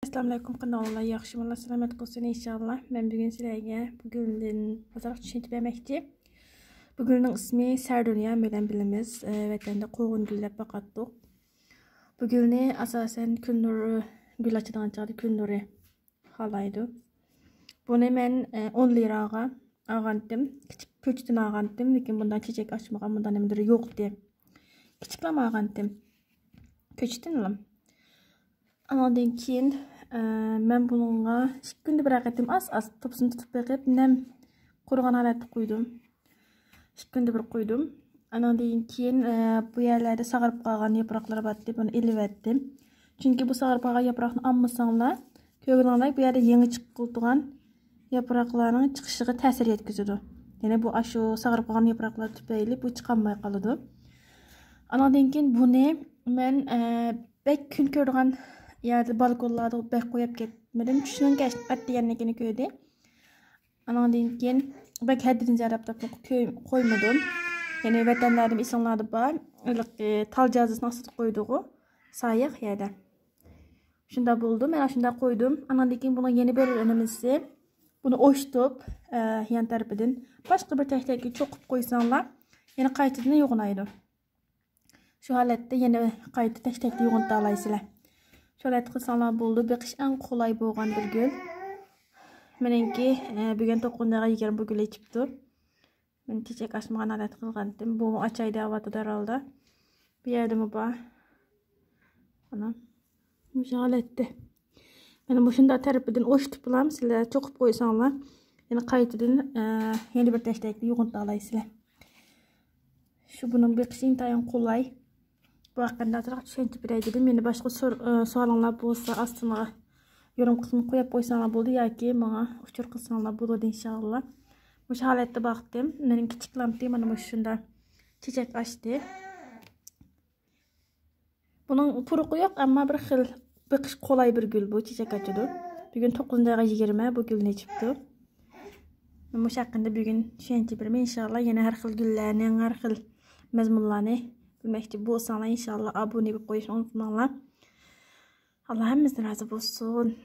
Assalamu alaykum kanallar, yaxşımlar, selamet olsun inşallah. Ben bugün sizlerge bugünden azaq düşünüp vermekçi. Bugünün ismi Serdünya bilen bilimiz. Vatanda qoğun güllep bakattık. Bugünü asasen kündürü gül açıdan çağdı kündürü halaydı. Bunu men 10 liraga ağandım. Küçük köçtün ağandım. Lekin bundan çiçek açmağa bundan emdiri yok diye. Küçükleme ağandım. Köçtün mü? Ondan keyin men bununla 2 günde bıraktım az topsunu tutup bakıp nem kurugan halatı koydum. 2 günde bir koydum. Ondan keyin bu yerlerde sağırıp kalgan yapraklara battı. Bunu elivettim. Çünkü bu sağırıp kalgan yaprağını almasanlar kögünanlar bir yerde yeni çıkıldıgan yaprakların çıkışığı tesir etkizidi. Yani bu aşı sağırıp kalgan yapraklar tüpeyle bu çıkanmay kalıdı. Ondan keyin bunu men bek gün kördügan yerde balkonlarda bek koyup ketmedim. Şunun geçti atlayanligini köyde. Ondan keyin bek heddirin jarapta koymadım. Yani vatanlarım isimlerde var. Tal cazısını asıp koyduğu sayık yerde. Şunda buldum. Ben şunda koydum. Ondan keyin buna yeni bir önümüzde. Bunu oştup yan tarafından başka bir tehteki çokup koysanlar yine kayıtını yoğunaydı. Şu halette yine kayıtı tekli yoğunta alaysılar. Şöyle kılsanlar buldu. Bir kış en kolay boğan bir gül. Menenki bugün tokundağa yigerim bu gülü çıktı. Ben çiçek açmağına alet kılgandım. Bu açaydı havada daraldı. Bir yerde mi var? Ana. Müşahal etti. Benim boşunda tarafından oş tıpılam. Sizler çokup koysanlar. Yani kayıtıdan yeni bir tekli yoğunta alaysılar. Şu bunun bir kış intayin kolay. Bu hakkında da düşünüp bireydim. Yine başka sorular bolsa aslında yorum kısmına koyup koysanlar buldu ya ki bana uçur kılsanlar buldu inşallah. Bu halette baktım. Benim küçük lamptım ana şunda çiçek açtı. Bunun puruğu yok ama bir kış kolay bir gül bu çiçek açıdı. Bugün 9'da 20 bu gül ne çıktı. Bu hakkında bugün düşünüp bireydim inşallah yine her xil güllerinin her xil mezmunlarını bilmekte bu sana inşallah abone olup koyuşunu unutmayın. Allah hepimizden razı olsun.